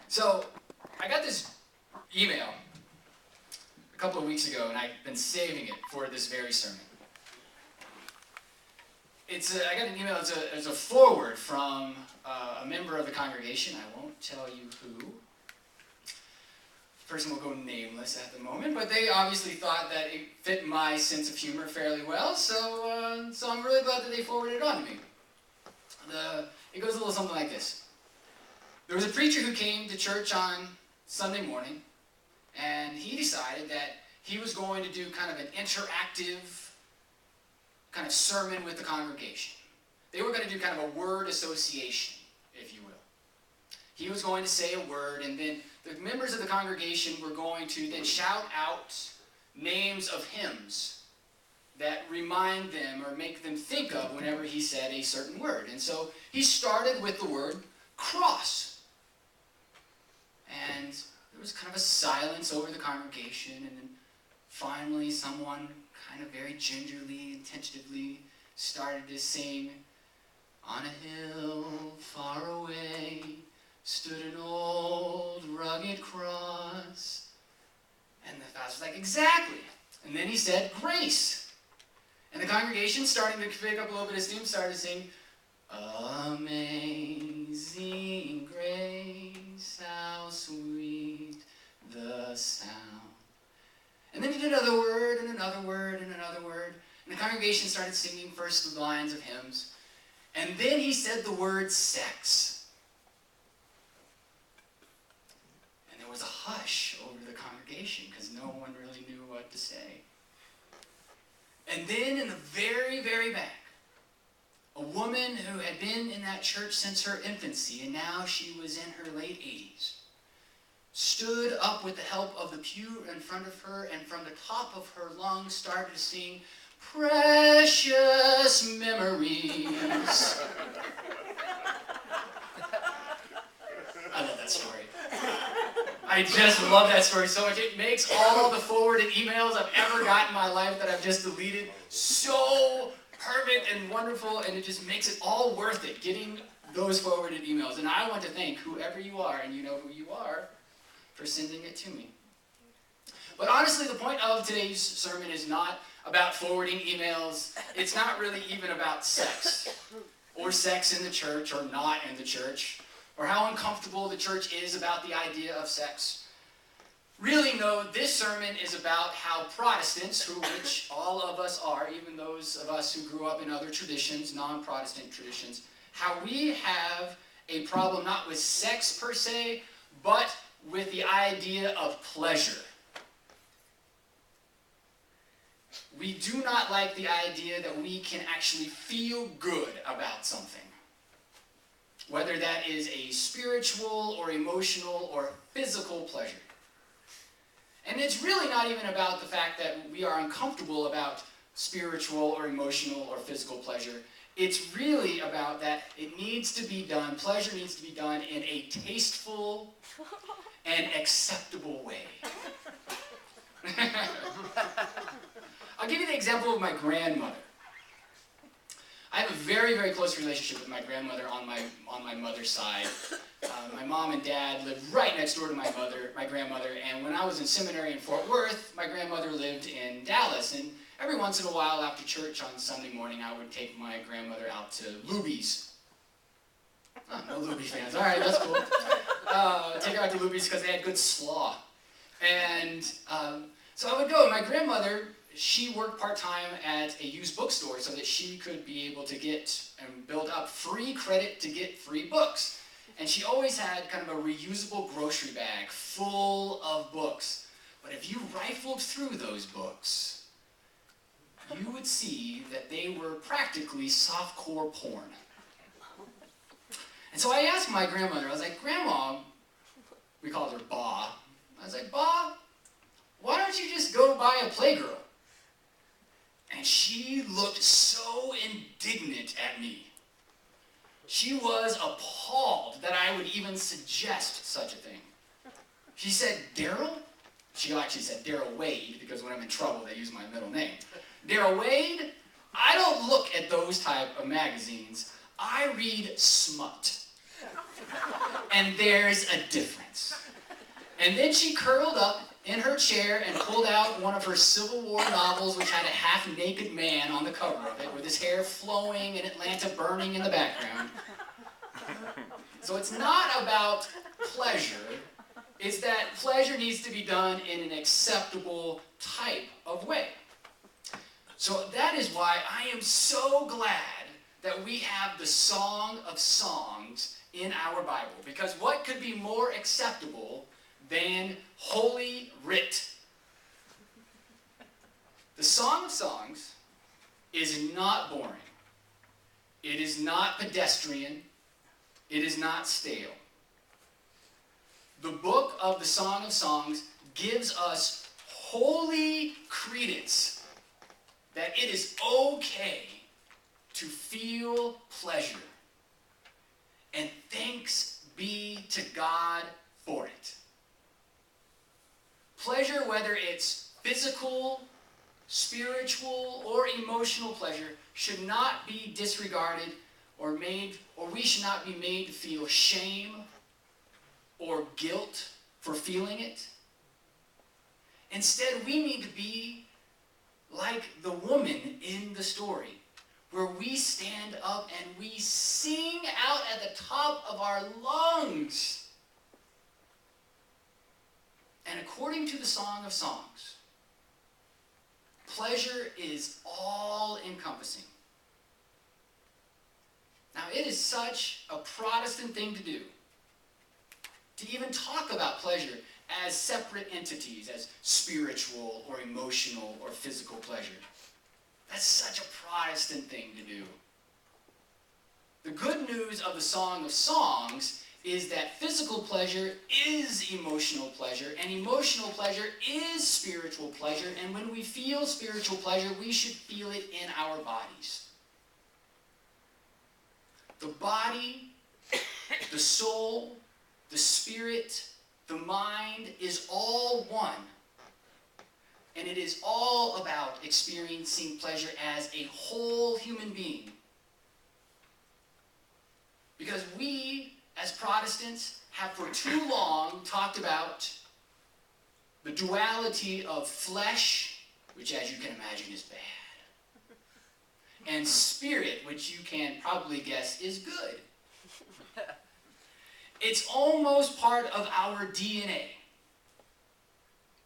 So, I got this email a couple of weeks ago, and I've been saving it for this very sermon. I got an email, it's a forward from a member of the congregation. I won't tell you who. The person will go nameless at the moment, but they obviously thought that it fit my sense of humor fairly well, so I'm really glad that they forwarded it on to me. It goes a little something like this. There was a preacher who came to church on Sunday morning, and he decided that he was going to do kind of an interactive kind of sermon with the congregation. They were going to do kind of a word association, if you will. He was going to say a word, and then the members of the congregation were going to then shout out names of hymns that remind them or make them think of whenever he said a certain word. And so he started with the word cross. And there was kind of a silence over the congregation, and then finally someone kind of very gingerly and tentatively started to sing, "On a hill far away stood an old rugged cross." And the pastor was like, "Exactly." And then he said, "Grace." And the congregation, starting to pick up a little bit of steam, started to sing, "Amazing grace, how sweet the sound." And then he did another word, and another word, and another word. And the congregation started singing first the lines of hymns. And then he said the word sex. And there was a hush over the congregation because no one really knew what to say. And then in the very, very back, a woman who had been in that church since her infancy, and now she was in her late 80s, stood up with the help of the pew in front of her, and from the top of her lungs started to sing, "Precious memories." I love that story. I just love that story so much. It makes all the forwarded emails I've ever gotten in my life that I've just deleted so perfect and wonderful, and it just makes it all worth it, getting those forwarded emails. And I want to thank whoever you are, and you know who you are, for sending it to me. But honestly, the point of today's sermon is not about forwarding emails. It's not really even about sex, or sex in the church or not in the church, or how uncomfortable the church is about the idea of sex. Really, no, this sermon is about how Protestants, which all of us are, even those of us who grew up in other traditions, non-Protestant traditions, how we have a problem not with sex per se, but with the idea of pleasure. We do not like the idea that we can actually feel good about something, whether that is a spiritual or emotional or physical pleasure. And it's really not even about the fact that we are uncomfortable about spiritual or emotional or physical pleasure. It's really about that it needs to be done, pleasure needs to be done in a tasteful and acceptable way. I'll give you the example of my grandmother. I have a very, very close relationship with my grandmother on my mother's side. My mom and dad lived right next door to my grandmother, and when I was in seminary in Fort Worth, my grandmother lived in Dallas, and every once in a while after church on Sunday morning, I would take my grandmother out to Luby's. Oh, no Luby fans. All right, that's cool. Take her out to Luby's because they had good slaw. And so I would go, and my grandmother, she worked part-time at a used bookstore so that she could be able to get and build up free credit to get free books. And she always had kind of a reusable grocery bag full of books. But if you rifled through those books, you would see that they were practically softcore porn. And so I asked my grandmother, I was like, "Grandma," we called her Ba. I was like, "Ba, why don't you just go buy a Playgirl?" And she looked so indignant at me. She was appalled that I would even suggest such a thing. She said, "Daryl?" She actually said Daryl Wade, because when I'm in trouble, they use my middle name. "Daryl Wade, I don't look at those type of magazines. I read smut. And there's a difference. And then she curled up in her chair and pulled out one of her Civil War novels, which had a half-naked man on the cover of it, with his hair flowing and Atlanta burning in the background. So it's not about pleasure. It's that pleasure needs to be done in an acceptable type of way. So that is why I am so glad that we have the Song of Songs in our Bible. Because what could be more acceptable than Holy Writ? The Song of Songs is not boring. It is not pedestrian. It is not stale. The book of the Song of Songs gives us holy credence that it is okay to feel pleasure. And thanks be to God for it. Pleasure, whether it's physical, spiritual, or emotional pleasure, should not be disregarded or we should not be made to feel shame or guilt for feeling it. Instead, we need to be like the woman in the story, where we stand up and we sing out at the top of our lungs. And according to the Song of Songs, pleasure is all-encompassing. Now, it is such a Protestant thing to do, to even talk about pleasure as separate entities, as spiritual or emotional or physical pleasure. That's such a Protestant thing to do. The good news of the Song of Songs is that physical pleasure is emotional pleasure, and emotional pleasure is spiritual pleasure, and when we feel spiritual pleasure, we should feel it in our bodies. The body, the soul, the spirit, the mind is all one. And it is all about experiencing pleasure as a whole human being. Because we, as Protestants, have for too long talked about the duality of flesh, which, as you can imagine, is bad, and spirit, which you can probably guess is good. It's almost part of our DNA.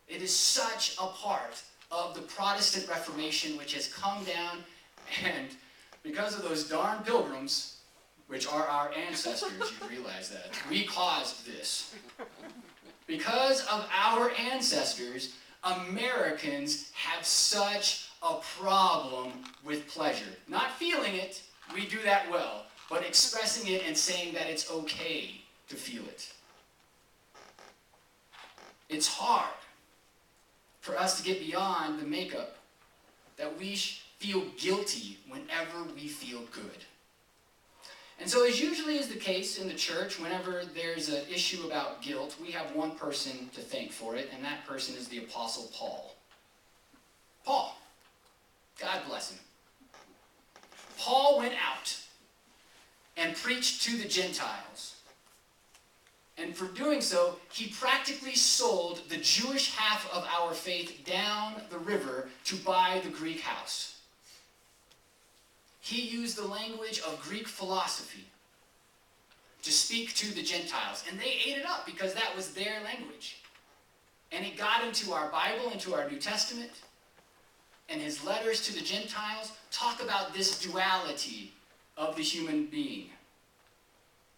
It is such a part of the Protestant Reformation, which has come down, and because of those darn pilgrims, which are our ancestors, you realize that, we caused this. Because of our ancestors, Americans have such a problem with pleasure. Not feeling it, we do that well, but expressing it and saying that it's okay to feel it. It's hard for us to get beyond the makeup that we feel guilty whenever we feel good. And so, as usually is the case in the church, whenever there's an issue about guilt, we have one person to thank for it, and that person is the Apostle Paul. Paul, God bless him. Paul went out and preached to the Gentiles. And for doing so, he practically sold the Jewish half of our faith down the river to buy the Greek house. He used the language of Greek philosophy to speak to the Gentiles. And they ate it up because that was their language. And it got into our Bible, into our New Testament. And his letters to the Gentiles talk about this duality of the human being.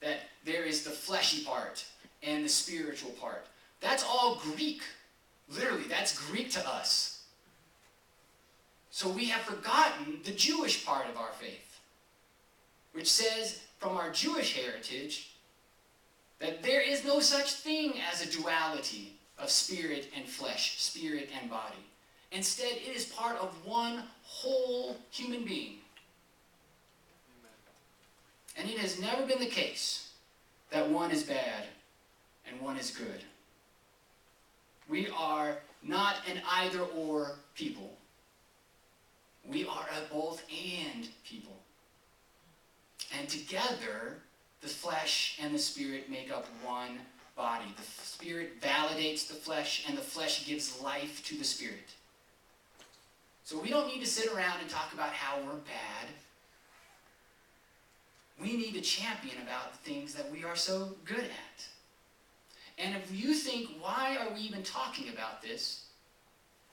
That there is the fleshy part and the spiritual part. That's all Greek. Literally, that's Greek to us. So we have forgotten the Jewish part of our faith, which says, from our Jewish heritage, that there is no such thing as a duality of spirit and flesh, spirit and body. Instead, it is part of one whole human being. And it has never been the case that one is bad and one is good. We are not an either-or people. We are a both-and people. And together, the flesh and the spirit make up one body. The spirit validates the flesh, and the flesh gives life to the spirit. So we don't need to sit around and talk about how we're bad. We need to champion about the things that we are so good at. And if you think, why are we even talking about this?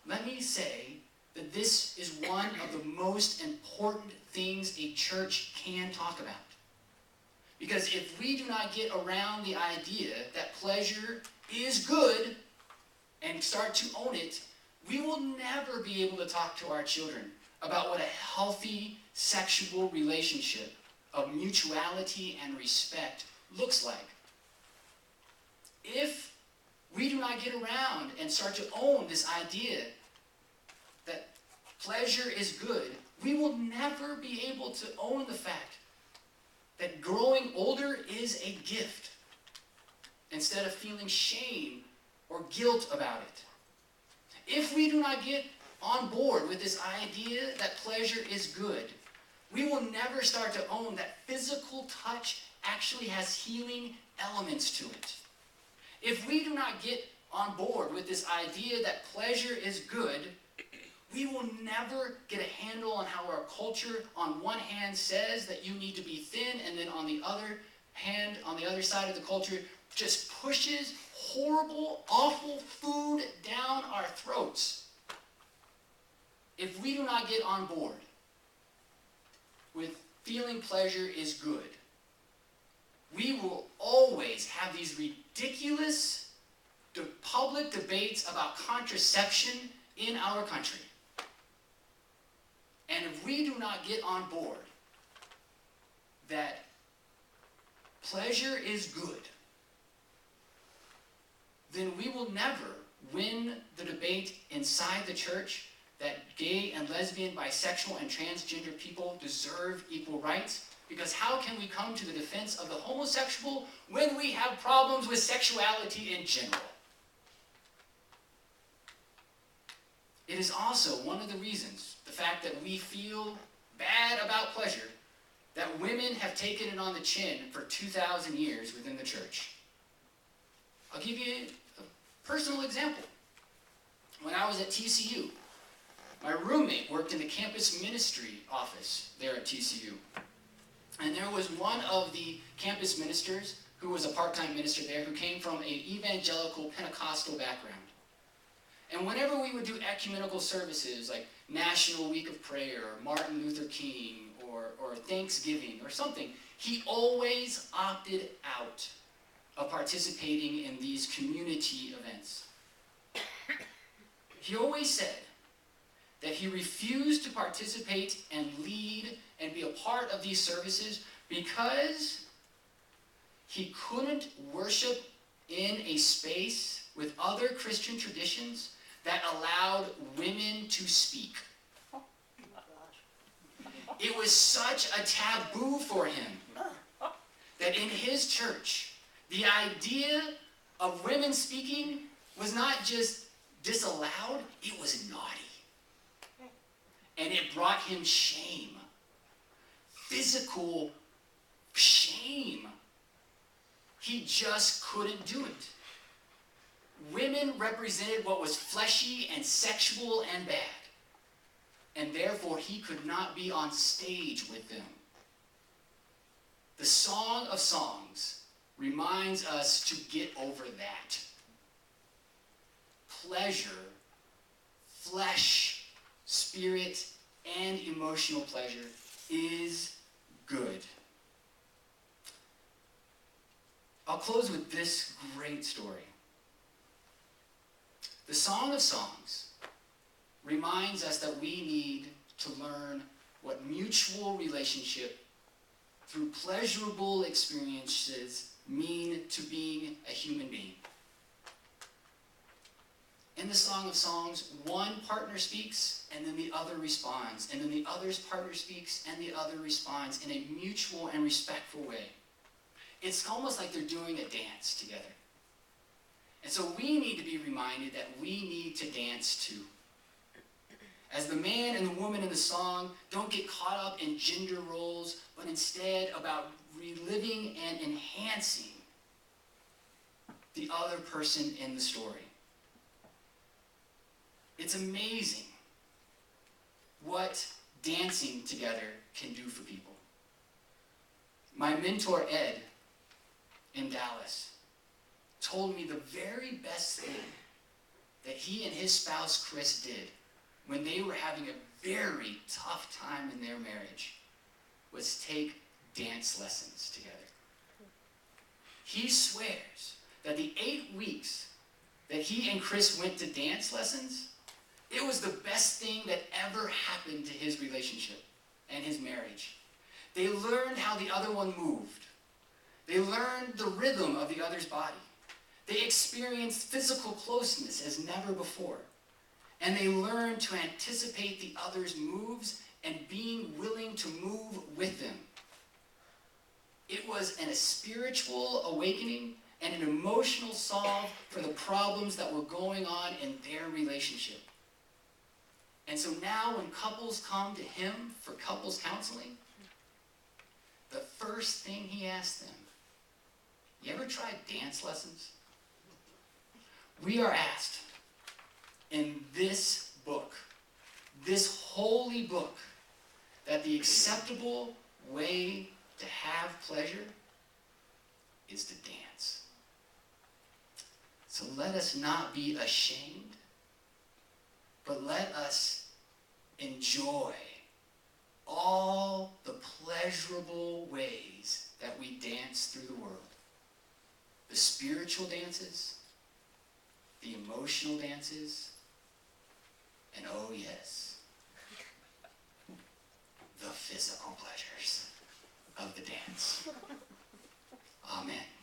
Let me say that this is one of the most important things a church can talk about. Because if we do not get around the idea that pleasure is good and start to own it, we will never be able to talk to our children about what a healthy sexual relationship of mutuality and respect looks like. If we do not get around and start to own this idea that pleasure is good, we will never be able to own the fact that growing older is a gift instead of feeling shame or guilt about it. If we do not get on board with this idea that pleasure is good, we will never start to own that physical touch actually has healing elements to it. If we do not get on board with this idea that pleasure is good, we will never get a handle on how our culture on one hand says that you need to be thin, and then on the other hand, on the other side of the culture, just pushes horrible, awful food down our throats. If we do not get on board with feeling pleasure is good, we will always have these ridiculous public debates about contraception in our country. And if we do not get on board that pleasure is good, then we will never win the debate inside the church that gay and lesbian, bisexual, and transgender people deserve equal rights. Because how can we come to the defense of the homosexual when we have problems with sexuality in general? It is also one of the reasons, the fact that we feel bad about pleasure, that women have taken it on the chin for 2,000 years within the church. I'll give you a personal example. When I was at TCU, my roommate worked in the campus ministry office there at TCU. And there was one of the campus ministers who was a part-time minister there who came from an evangelical Pentecostal background. And whenever we would do ecumenical services like National Week of Prayer, or Martin Luther King, or Thanksgiving, or something, he always opted out of participating in these community events. He always said that he refused to participate and lead and be a part of these services because he couldn't worship in a space with other Christian traditions that allowed women to speak. It was such a taboo for him that in his church, the idea of women speaking was not just disallowed, it was naughty. And it brought him shame. Physical shame. He just couldn't do it. Women represented what was fleshy and sexual and bad. And therefore, he could not be on stage with them. The Song of Songs reminds us to get over that. Pleasure, flesh, spirit, and emotional pleasure is good. I'll close with this great story. The Song of Songs reminds us that we need to learn what mutual relationship through pleasurable experiences mean to being a human being. In the Song of Songs, one partner speaks, and then the other responds, and then the other's partner speaks, and the other responds in a mutual and respectful way. It's almost like they're doing a dance together. And so we need to be reminded that we need to dance too. As the man and the woman in the song don't get caught up in gender roles, but instead about reliving and enhancing the other person in the story. It's amazing what dancing together can do for people. My mentor, Ed, in Dallas, told me the very best thing that he and his spouse, Chris, did when they were having a very tough time in their marriage was take dance lessons together. He swears that the 8 weeks that he and Chris went to dance lessons, it was the best thing that ever happened to his relationship and his marriage. They learned how the other one moved. They learned the rhythm of the other's body. They experienced physical closeness as never before. And they learned to anticipate the other's moves and being willing to move with them. It was a spiritual awakening and an emotional solve for the problems that were going on in their relationship. And so now when couples come to him for couples counseling, the first thing he asks them, you ever tried dance lessons? We are asked in this book, this holy book, that the acceptable way to have pleasure is to dance. So let us not be ashamed, but let us enjoy all the pleasurable ways that we dance through the world. The spiritual dances, the emotional dances, and oh yes, the physical pleasures of the dance. Amen.